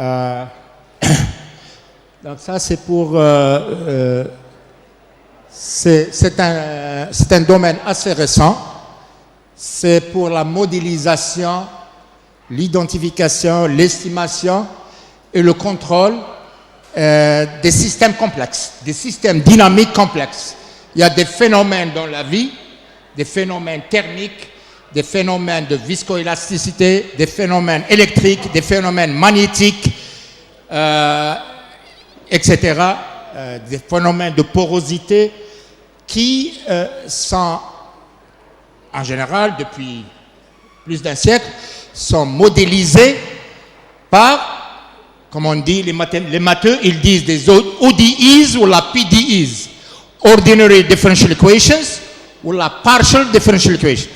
Euh, donc ça, c'est pour... c'est un domaine assez récent. C'est pour la modélisation, l'identification, l'estimation et le contrôle des systèmes complexes, des systèmes dynamiques complexes. Il y a des phénomènes dans la vie, des phénomènes thermiques, des phénomènes de viscoélasticité, des phénomènes électriques, des phénomènes magnétiques, etc., des phénomènes de porosité qui sont, en général, depuis plus d'un siècle, sont modélisés par, comme on dit, les matheux, ils disent des ODEs ou la PDEs, Ordinary Differential Equations, ou la Partial Differential Equations.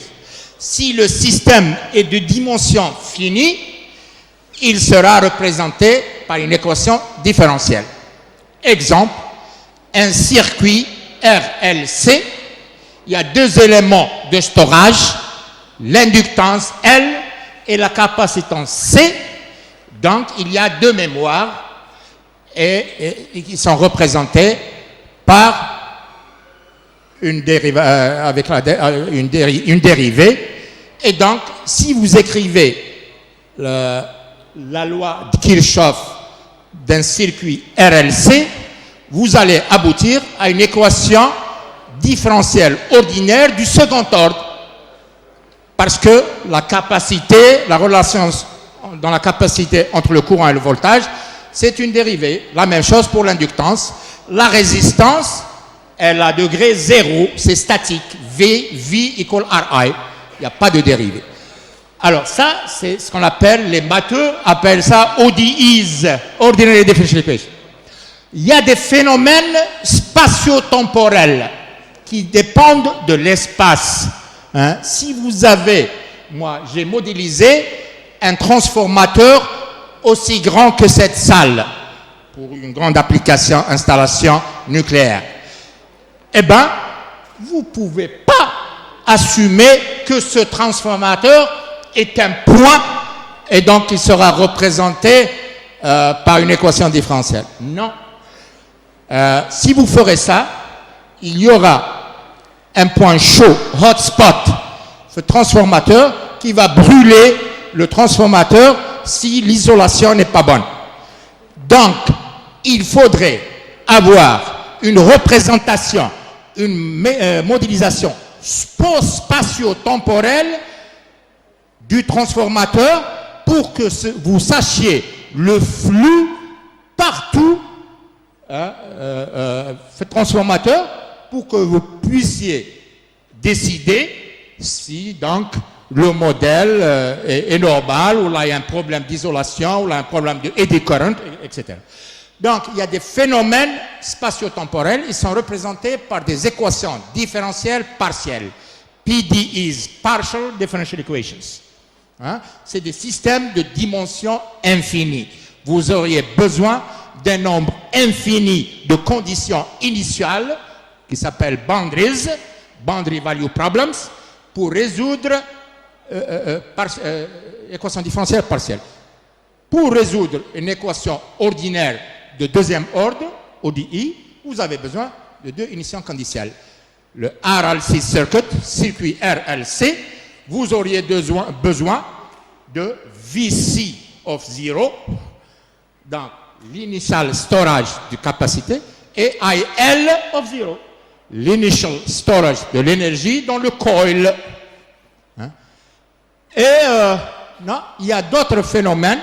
Si le système est de dimension finie, il sera représenté par une équation différentielle. Exemple, un circuit RLC, il y a deux éléments de storage, l'inductance L et la capacitance C. Donc, il y a deux mémoires et qui sont représentées par une dérivée. Et donc, si vous écrivez la loi de Kirchhoff d'un circuit RLC, vous allez aboutir à une équation différentielle ordinaire du second ordre. Parce que la capacité, la relation dans la capacité entre le courant et le voltage, c'est une dérivée. La même chose pour l'inductance. La résistance, elle a degré 0, c'est statique. V = RI. Il n'y a pas de dérivée. Alors ça, c'est ce qu'on appelle, les matheux appellent ça ODEs, Ordinary Differential Equations. Il y a des phénomènes spatio-temporels qui dépendent de l'espace. Hein? Si vous avez, moi j'ai modélisé un transformateur aussi grand que cette salle pour une grande application, installation nucléaire. Eh bien, vous ne pouvez pas assumer que ce transformateur est un point et donc il sera représenté par une équation différentielle. Non. Si vous ferez ça, il y aura un point chaud, hotspot, ce transformateur qui va brûler le transformateur si l'isolation n'est pas bonne. Donc, il faudrait avoir une représentation, une modélisation spatio-temporelle du transformateur pour que vous sachiez le flux partout ce transformateur pour que vous puissiez décider si donc le modèle est normal ou là il y a un problème d'isolation ou là il y a un problème de eddy current, etc. Donc il y a des phénomènes spatio-temporels, ils sont représentés par des équations différentielles partielles, PDEs, Partial Differential Equations. Hein? C'est des systèmes de dimension infinie. Vous auriez besoin d'un nombre infini de conditions initiales qui s'appellent boundaries, boundary value problems, pour résoudre équation différentielle partielle. Pour résoudre une équation ordinaire de deuxième ordre, ODE, vous avez besoin de deux initiants conditionnels. Le RLC circuit RLC, vous auriez besoin de VC of 0, donc l'initial storage de capacité, et IL of 0, l'initial storage de l'énergie dans le coil. Hein? Et non, il y a d'autres phénomènes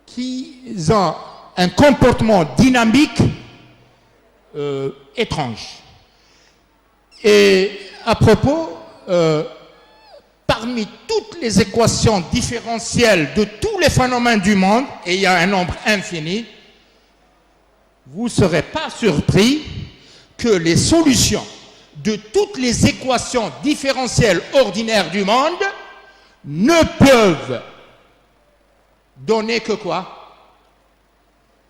qui ont un comportement dynamique étrange. Et à propos, parmi toutes les équations différentielles de tous les phénomènes du monde, et il y a un nombre infini, vous ne serez pas surpris que les solutions de toutes les équations différentielles ordinaires du monde ne peuvent donner que quoi?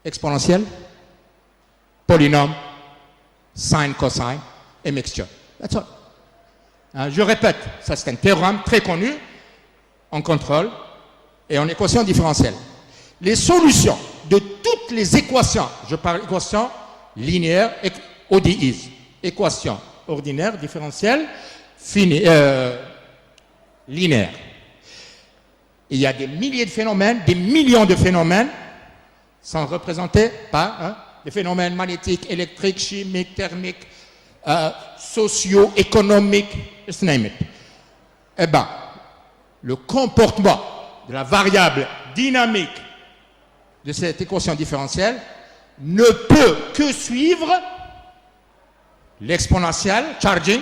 Exponentielle, polynôme, sine, cosine et mixture. That's all. Je répète, ça c'est un théorème très connu en contrôle et en équation différentielle. les solutions de toutes les équations, je parle d'équations linéaires, ODEs, équations ordinaires, différentielles, linéaires. Il y a des milliers de phénomènes, des millions de phénomènes, sont représentés par des phénomènes magnétiques, électriques, chimiques, thermiques, sociaux, économiques, just name it. Eh bien, le comportement de la variable dynamique de cette équation différentielle ne peut que suivre l'exponentielle charging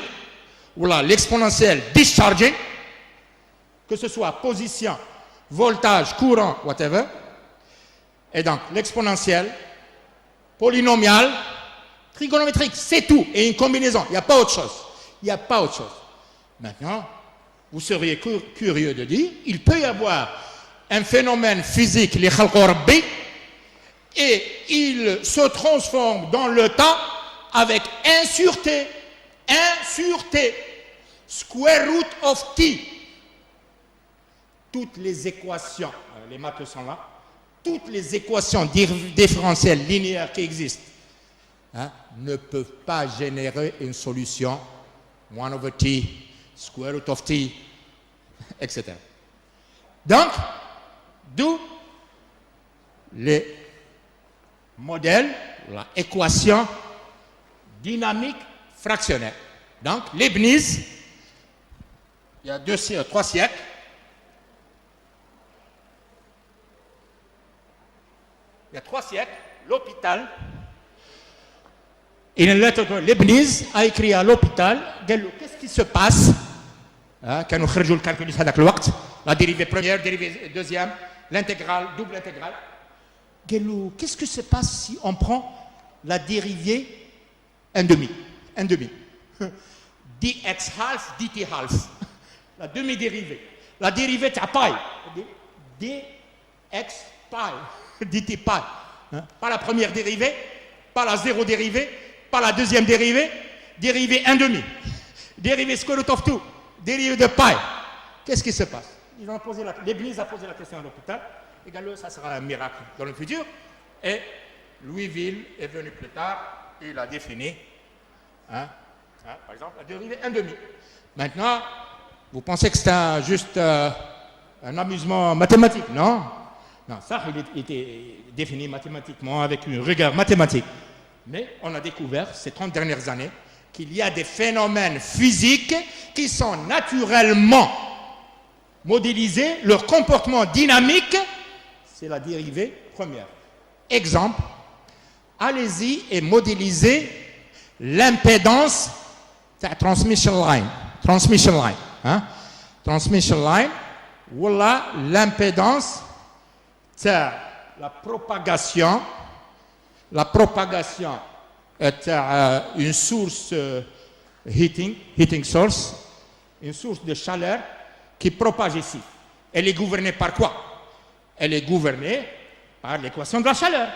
ou l'exponentielle discharging, que ce soit position, voltage, courant, whatever. Et donc, l'exponentielle, polynomiale, trigonométrique, c'est tout. Et une combinaison, il n'y a pas autre chose. Il n'y a pas autre chose. Maintenant, vous seriez curieux de dire, il peut y avoir un phénomène physique, les khalqorbi, et il se transforme dans le temps avec 1 sur t, 1 sur t, square root of t. Toutes les équations, les maths sont là, toutes les équations différentielles linéaires qui existent ne peuvent pas générer une solution 1 over t, square root of t, etc. Donc, d'où les modèles, l'équation dynamique fractionnelle. Donc, Leibniz, il y a 3 siècles, l'hôpital, et une lettre de Leibniz a écrit à l'hôpital, qu'est-ce qui se passe quand nous faisons le calcul de la dérivée première, dérivée deuxième, l'intégrale, double intégrale. Qu'est-ce qui se passe si on prend la dérivée 1 demi, dx half, dt half, la demi-dérivée, la dérivée de pi, dx pi, dt pi, pas la première dérivée, pas la zéro dérivée, pas la deuxième dérivée, dérivée 1 demi, dérivée square root of 2, dérivée de pi. Qu'est-ce qui se passe? Leibniz a posé la question à l'hôpital. Également, ça sera un miracle dans le futur. Et Louisville est venu plus tard et il a défini, par exemple, la dérivée 1 demi. Maintenant, vous pensez que c'est juste un amusement mathématique, non? Non, ça, il était défini mathématiquement avec une rigueur mathématique. Mais on a découvert ces 30 dernières années qu'il y a des phénomènes physiques qui sont naturellement modélisés, leur comportement dynamique, c'est la dérivée première. Exemple, allez-y et modélisez l'impédance de la transmission line. Transmission line, voilà l'impédance de la propagation. La propagation est une source heating source, une source de chaleur qui propage ici. Elle est gouvernée par quoi? Elle est gouvernée par l'équation de la chaleur.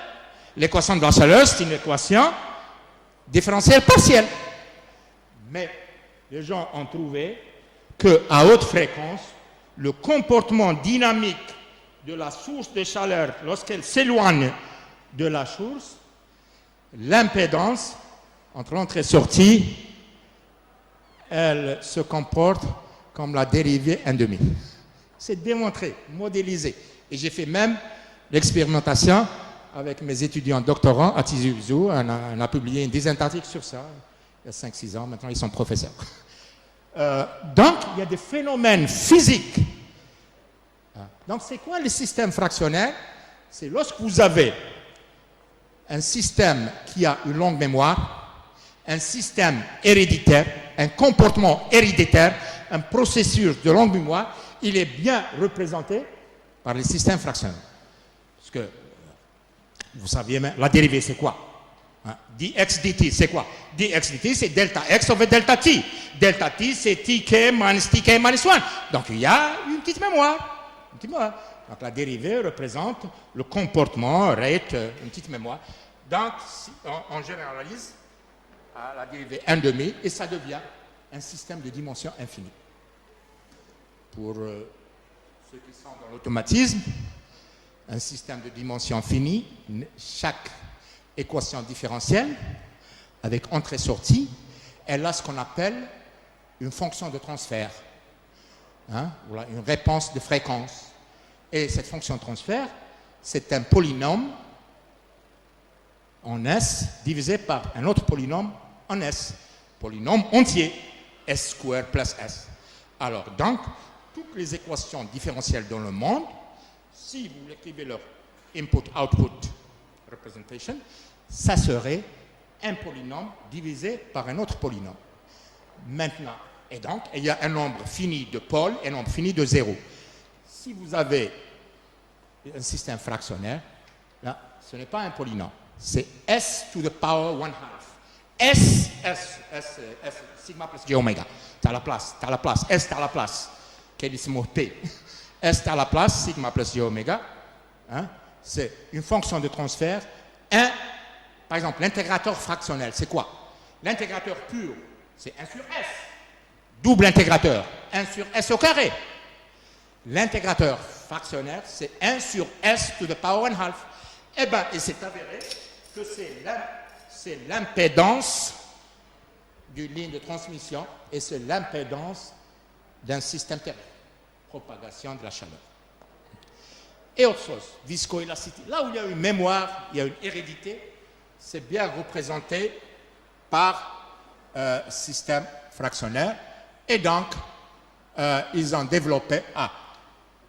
L'équation de la chaleur, c'est une équation différentielle partielle. Mais les gens ont trouvé qu'à haute fréquence, le comportement dynamique de la source de chaleur, lorsqu'elle s'éloigne de la source, l'impédance entre l'entrée et sortie, elle se comporte comme la dérivée 1 demi. C'est démontré, modélisé. Et j'ai fait même l'expérimentation avec mes étudiants doctorants à Tizi Ouzou. On a publié une dizaine d'articles sur ça il y a 5-6 ans. Maintenant, ils sont professeurs. Donc, il y a des phénomènes physiques. Donc, c'est quoi le système fractionnaire? C'est lorsque vous avez un système qui a une longue mémoire, un système héréditaire, un comportement héréditaire, un processus de longue mémoire, il est bien représenté par les systèmes fractionnels. Parce que, vous saviez, la dérivée, c'est quoi? dx dt, c'est quoi? dx dt, c'est delta x over delta t. Delta t, c'est tk minus 1. Donc, il y a une petite mémoire. Donc, la dérivée représente le comportement, rate, une petite mémoire. Donc, on généralise à la dérivée 1 demi et ça devient un système de dimension infinie. Pour ceux qui sont dans l'automatisme, un système de dimension finie, chaque équation différentielle, avec entrée-sortie, elle a ce qu'on appelle une fonction de transfert, voilà, une réponse de fréquence. Et cette fonction de transfert, c'est un polynôme en S divisé par un autre polynôme en S. Polynôme entier, S square plus S. Alors, donc, toutes les équations différentielles dans le monde, si vous écrivez leur input-output representation, ça serait un polynôme divisé par un autre polynôme. Maintenant, et donc, il y a un nombre fini de pôles et un nombre fini de zéros. Si vous avez un système fractionnaire, là, ce n'est pas un polynôme, c'est S to the power 1/2. S, sigma plus j oméga. Tu as la place, S tu as la place. Quellissimo P. S tu as la place, sigma plus j oméga. C'est une fonction de transfert. Par exemple, l'intégrateur fractionnel, c'est quoi? L'intégrateur pur, c'est 1 sur S. Double intégrateur, 1 sur S au carré. L'intégrateur fractionnaire, c'est 1 sur S to the power 1/2. Eh bien, il s'est avéré que c'est l'impédance d'une ligne de transmission et c'est l'impédance d'un système terrestre. Propagation de la chaleur. Et autre chose, viscoélasticité. Là où il y a une mémoire, il y a une hérédité, c'est bien représenté par système fractionnaire. Et donc, ils ont développé...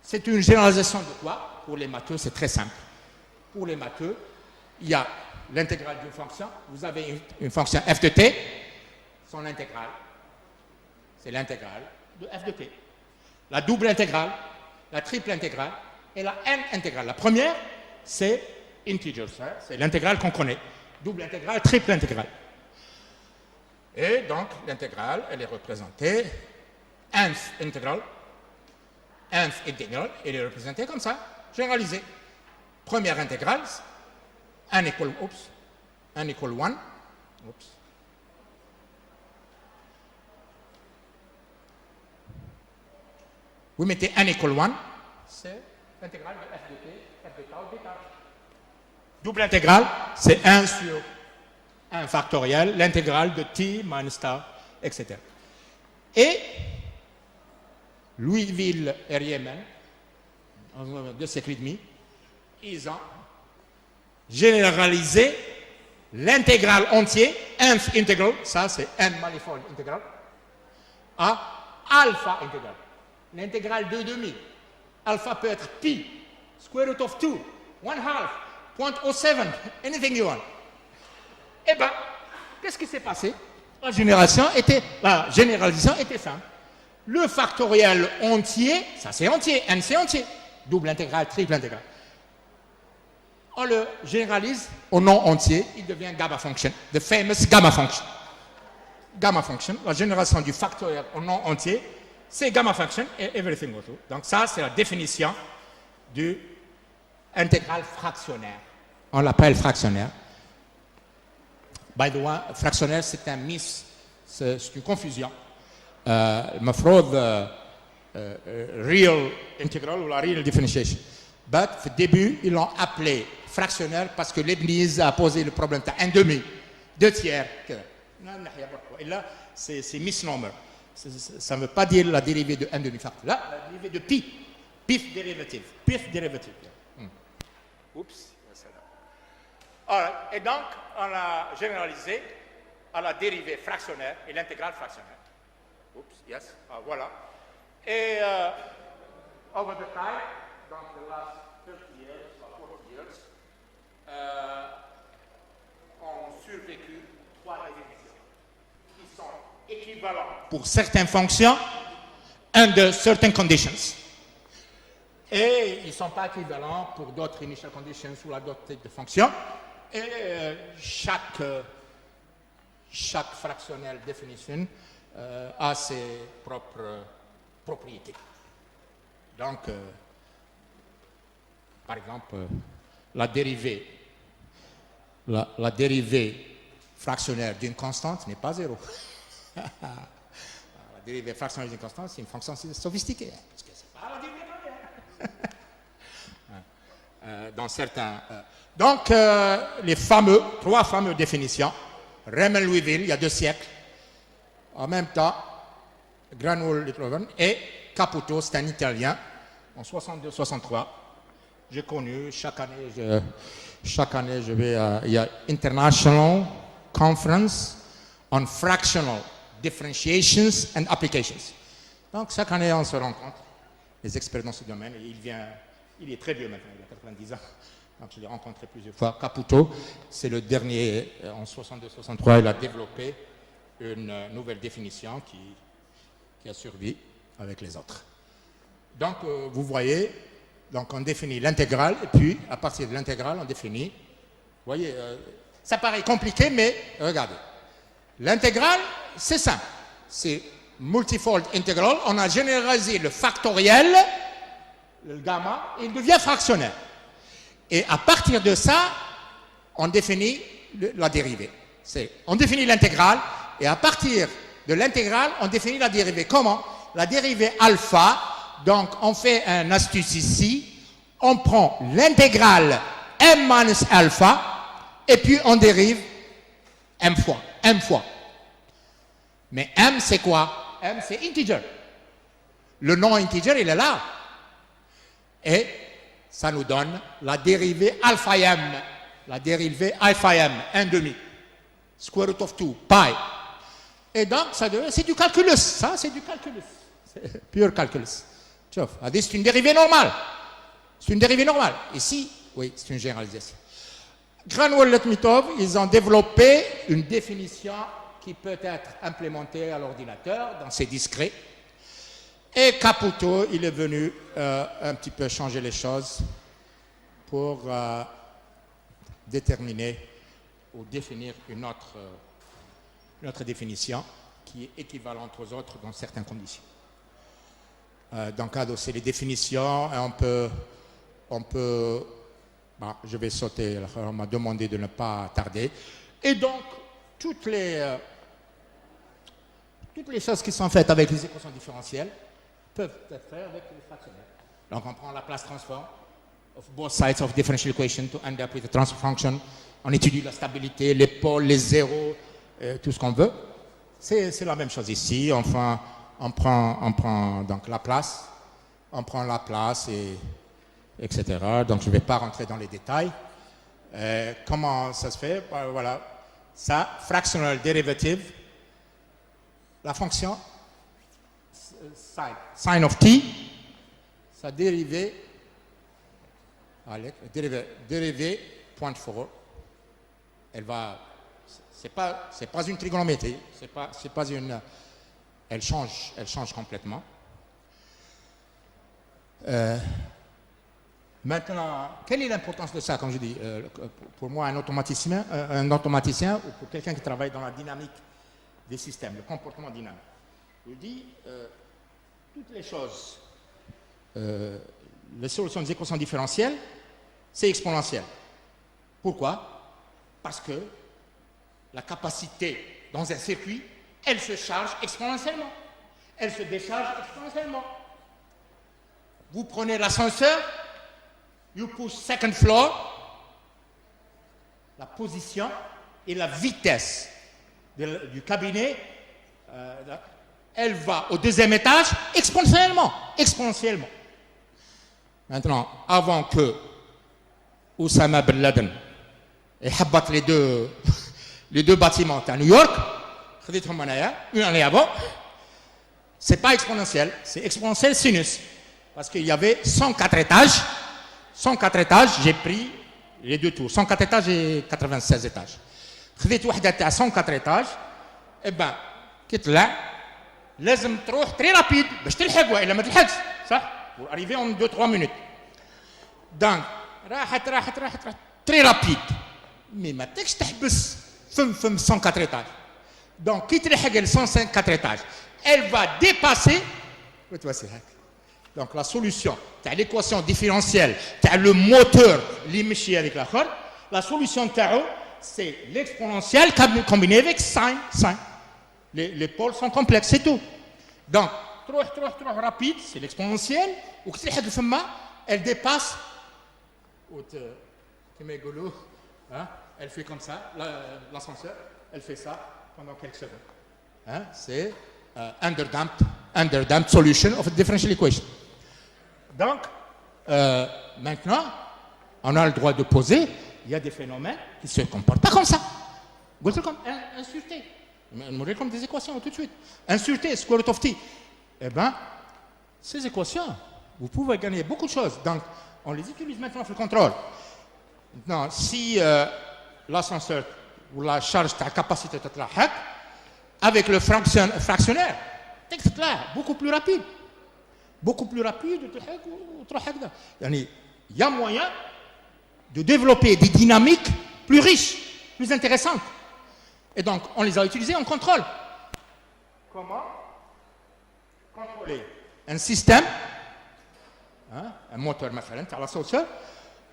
c'est une généralisation de quoi? Pour les matheux, c'est très simple. Pour les matheux, il y a l'intégrale d'une fonction. Vous avez une fonction f de t, son intégrale, c'est l'intégrale de f de t. La double intégrale, la triple intégrale et la n intégrale. La première, c'est integer, c'est l'intégrale qu'on connaît. Double intégrale, triple intégrale. Et donc, l'intégrale, elle est représentée, nth intégrale, elle est représentée comme ça, généralisée. Première intégrale, 1 equal 1. Vous mettez 1 equal 1, c'est l'intégrale de f de t, f de tau, bêta. Double intégrale, c'est 1 sur 1 factoriel, l'intégrale de t minus tau, etc. Et Louisville et Riemann, en 2 siècles et demi, ils ont généralisé l'intégrale entier, nth integral, ça c'est n manifold integral, à alpha integral. L'intégrale de demi. Alpha peut être pi, square root of 2, 1/2, 0.07, anything you want. Eh bien, qu'est-ce qui s'est passé? La généralisation était simple. Le factoriel entier, ça c'est entier, n c'est entier. Double intégrale, triple intégrale. On le généralise au nom entier, il devient gamma function, the famous gamma function. Gamma function, la génération du factoriel au nom entier, c'est gamma function et everything goes through. Donc ça, c'est la définition du intégral fractionnaire. On l'appelle fractionnaire. By the way, fractionnaire, c'est un c'est une confusion. المفروض real integral ou la real differentiation. But, au début, ils l'ont appelé fractionnaire parce que Leibniz a posé le problème de 1 demi, 2 tiers. Et là, c'est misnomer. Ça ne veut pas dire la dérivée de 1 demi facteur. Là, la dérivée de pi. Pif dérivative. Oups. Right. Et donc, on a généralisé à la dérivée fractionnaire et l'intégrale fractionnaire. Oups, yes. Voilà. Et over the time, dans the last 30 years or 40 years, ont survécu 3 définitions qui sont équivalentes pour certaines fonctions under certain conditions. Et ils ne sont pas équivalents pour d'autres initial conditions ou d'autres types de fonctions. Et chaque fractionnel definition a ses propres propriétés. Donc, par exemple, la dérivée fractionnaire d'une constante n'est pas zéro. La dérivée fractionnaire d'une constante, c'est une fonction sophistiquée, parce que c'est pas la dérivée première. dans certains. Donc, les trois fameuses définitions, Raymond Louisville, il y a 2 siècles, en même temps, Granville Littleton et Caputo, c'est un Italien, en 62-63. J'ai connu, chaque année, je vais, il y a International Conference on Fractional Differentiations and Applications. Donc, chaque année, on se rencontre, les experts dans ce domaine, et il est très vieux maintenant, il a 90 ans. Donc, je l'ai rencontré plusieurs fois. Caputo, c'est le dernier, en 62-63, il a développé une nouvelle définition qui a survécu avec les autres. Donc, vous voyez, donc on définit l'intégrale, et puis, à partir de l'intégrale, on définit, vous voyez, ça paraît compliqué, mais regardez. L'intégrale, c'est simple. C'est multifold integral. On a généralisé le factoriel, le gamma, et il devient fractionnel. Et à partir de ça, on définit la dérivée. On définit l'intégrale, et à partir de l'intégrale, on définit la dérivée. Comment? La dérivée alpha, donc on fait une astuce ici, on prend l'intégrale m minus alpha, et puis on dérive m fois. Mais m, c'est quoi? M, c'est integer. Le non-integer, il est là. Et ça nous donne la dérivée alpha m. La dérivée alpha m, 1/2. Square root of 2, pi. Et donc, c'est du calculus. Ça, c'est du calculus. C'est pure calculus. Tu vois, c'est une dérivée normale. C'est une dérivée normale. Ici, oui, c'est une généralisation. Granville Littleton, ils ont développé une définition qui peut être implémentée à l'ordinateur dans ses discrets. Et Caputo, il est venu un petit peu changer les choses pour déterminer ou définir une autre définition qui est équivalente aux autres dans certaines conditions. Donc, c'est les définitions, et on peut je vais sauter, on m'a demandé de ne pas tarder. Et donc, toutes les choses qui sont faites avec les équations différentielles peuvent être faites avec les fractionnels. Donc, on prend la place transform of both sides of differential equation to end up with a transfer function. On étudie la stabilité, les pôles, les zéros, tout ce qu'on veut. C'est la même chose ici. Enfin, on prend donc la place, etc. Donc, je ne vais pas rentrer dans les détails. Comment ça se fait? Voilà. Ça, fractional derivative, la fonction sin of t, sa dérivée, point 4, elle va, c'est pas une trigonométrie, c'est pas une, elle change complètement. Maintenant, quelle est l'importance de ça, comme je dis, pour moi, un automaticien ou pour quelqu'un qui travaille dans la dynamique des systèmes, le comportement dynamique. Je dis, toutes les choses, les solutions des équations différentielles, c'est exponentiel. Pourquoi? Parce que la capacité dans un circuit, elle se charge exponentiellement. Elle se décharge exponentiellement. Vous prenez l'ascenseur, you push second floor, la position et la vitesse du cabinet, elle va au deuxième étage exponentiellement. Maintenant, avant que Oussama Ben Laden ait habat les deux bâtiments à New York, une année avant, c'est pas exponentiel, c'est exponentiel sinus. Parce qu'il y avait 104 étages. 104 étages, j'ai pris les deux tours. 104 étages et 96 étages. خذيت وحده تاع 104 étages. Eh ben, كتطلع لازم تروح très rapide باش تلحق والا ما تلحقش صح؟ pour arriver en 2-3 minutes. Donc, راحت très rapide. Mais ما تقدرش تحبس فم 104 étages. Donc, كي تلحق ال 104 étages, elle va dépasser. Donc, la solution, tu as l'équation différentielle, tu as le moteur limité avec la corde. La solution, c'est l'exponentielle combinée avec sin. Les pôles sont complexes, c'est tout. Donc, trop rapide, c'est l'exponentielle. Ou elle dépasse elle fait comme ça, l'ascenseur, elle fait ça pendant quelques secondes. Hein? C'est underdamped solution of a differential equation. Donc, maintenant, on a le droit de poser, il y a des phénomènes qui ne se comportent pas comme ça. Comme insulté. Comme des équations tout de suite. Insulté, square root of t. Eh bien, ces équations, vous pouvez gagner beaucoup de choses. Donc, on les utilise maintenant sur le contrôle. Maintenant, si l'ascenseur ou la charge de la capacité de la avec le fractionnaire, texte clair, beaucoup plus rapide. Beaucoup plus rapide. Il y a moyen de développer des dynamiques plus riches, plus intéressantes. Et donc, on les a utilisées en contrôle. Comment contrôler un système, un moteur, à l'ascenseur,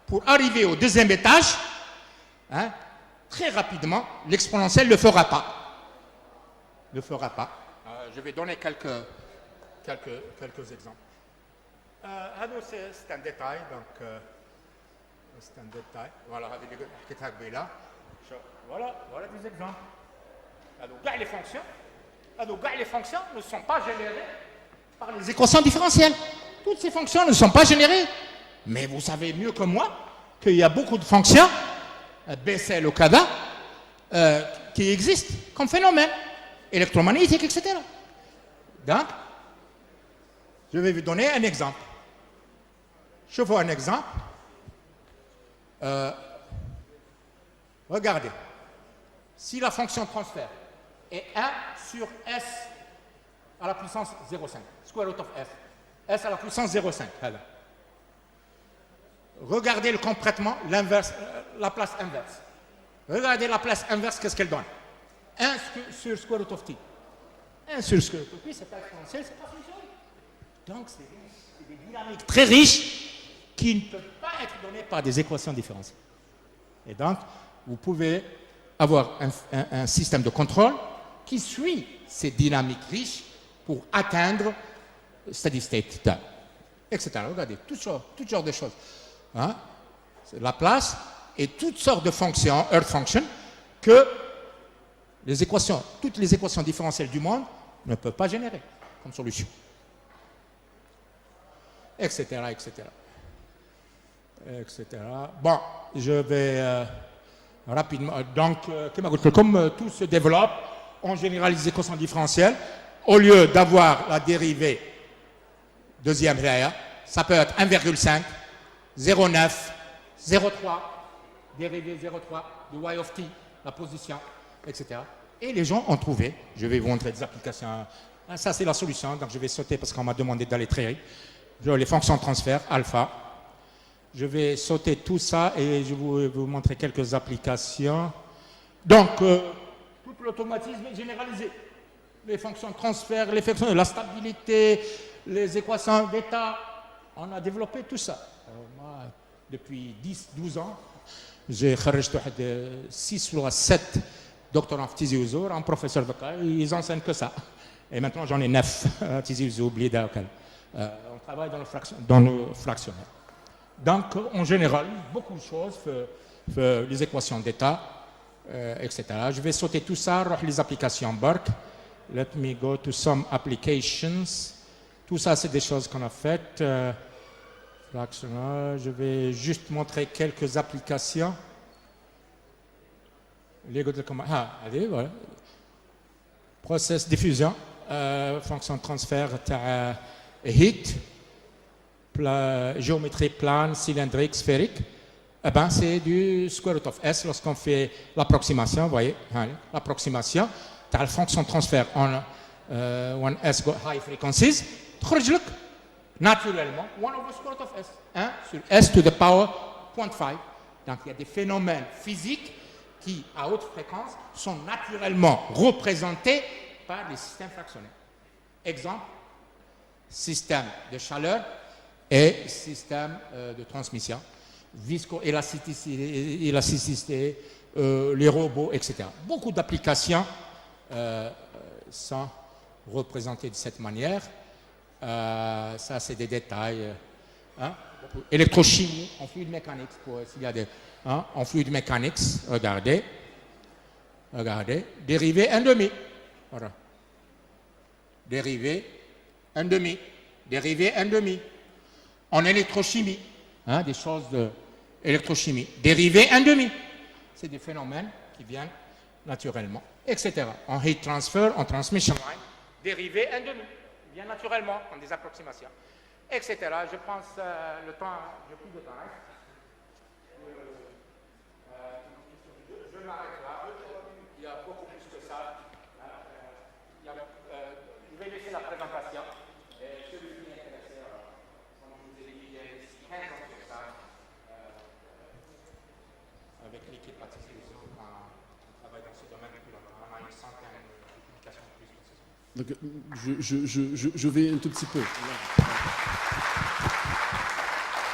pour arriver au deuxième étage, très rapidement, l'exponentielle ne le fera pas. Je vais donner quelques exemples. C'est un détail, donc c'est un détail. Voilà, voilà des exemples. Alors, les fonctions ne sont pas générées par les équations différentielles. Toutes ces fonctions ne sont pas générées. Mais vous savez mieux que moi qu'il y a beaucoup de fonctions, Bessel ou Kada, qui existent comme phénomène électromagnétique, etc. Donc, je vais vous donner un exemple. Je vois un exemple. Regardez. Si la fonction de transfert est 1 sur s à la puissance 0,5, square root of s à la puissance 0,5. Regardez concrètement l'inverse, la place inverse. Regardez la place inverse, qu'est-ce qu'elle donne? 1 sur square root of t. 1 sur square root of t, c'est pas exponentiel, c'est pas fonctionnel. Donc, c'est des dynamiques très riches qui ne peuvent pas être données par des équations différentielles. Et donc, vous pouvez avoir un système de contrôle qui suit ces dynamiques riches pour atteindre steady state time, etc. Regardez, toutes sortes de choses. La place et toutes sortes de fonctions, earth functions, que toutes les équations différentielles du monde ne peuvent pas générer comme solution. Etc. Bon, je vais rapidement. Donc, comme tout se développe, on généralise les équations différentielles. Au lieu d'avoir la dérivée deuxième réa, ça peut être 1,5, 0,9, 0,3, dérivée 0,3 du y of t, la position, etc. Et les gens ont trouvé, je vais vous montrer des applications. Ça, c'est la solution, donc je vais sauter parce qu'on m'a demandé d'aller très vite. Les fonctions de transfert, alpha. Je vais sauter tout ça et je vais vous montrer quelques applications. Donc, tout l'automatisme est généralisé. Les fonctions de transfert, les fonctions de la stabilité, les équations d'état. On a développé tout ça. Moi, depuis 10-12 ans, j'ai fait 6 ou 7 doctorants en Tizi Ouzou, en professeur de cas, ils enseignent que ça. Et maintenant, j'en ai 9 à Tizi Ouzou, Blida. On travaille dans le fractionnaire. Donc, on généralise beaucoup de choses, les équations d'état, etc. Je vais sauter tout ça, les applications Burke. Let me go to some applications. Tout ça, c'est des choses qu'on a faites. Je vais juste montrer quelques applications. Allez, voilà. Process diffusion, fonction de transfert heat, géométrie plane, cylindrique, sphérique. Eh ben, c'est du square root of s lorsqu'on fait l'approximation. Vous voyez, l'approximation. Tu as la fonction de transfert when s go high frequencies. Naturellement, 1 over square root of s. 1 sur s to the power 0.5. Donc, il y a des phénomènes physiques qui, à haute fréquence, sont naturellement représentés par des systèmes fractionnaires. Exemple, système de chaleur et système de transmission, viscoélasticité, les robots, etc. Beaucoup d'applications sont représentées de cette manière. Ça, c'est des détails. électrochimie, en fluide mécanique, s'il y a des, hein, en fluide mécanique, regardez, dérivé 1,5. Voilà. Dérivé 1,5. Dérivé 1,5. En électrochimie, hein, des choses de électrochimie. Dérivé 1,5. C'est des phénomènes qui viennent naturellement, etc. En heat transfer, en transmission line, dérivé 1,5. Bien naturellement, en des approximations, etc. Je pense le temps, j'ai plus de temps. Je m'arrête là. Il y a beaucoup plus que ça. Je vais laisser la présentation. Et celui qui est intéressé, comme je vous ai dit, il y a 15 ans sur ça, avec l'équipe Patrice Rousseau, on travaille dans ce domaine depuis longtemps. On a une centaine de publications de plus. Donc, je vais un tout petit peu.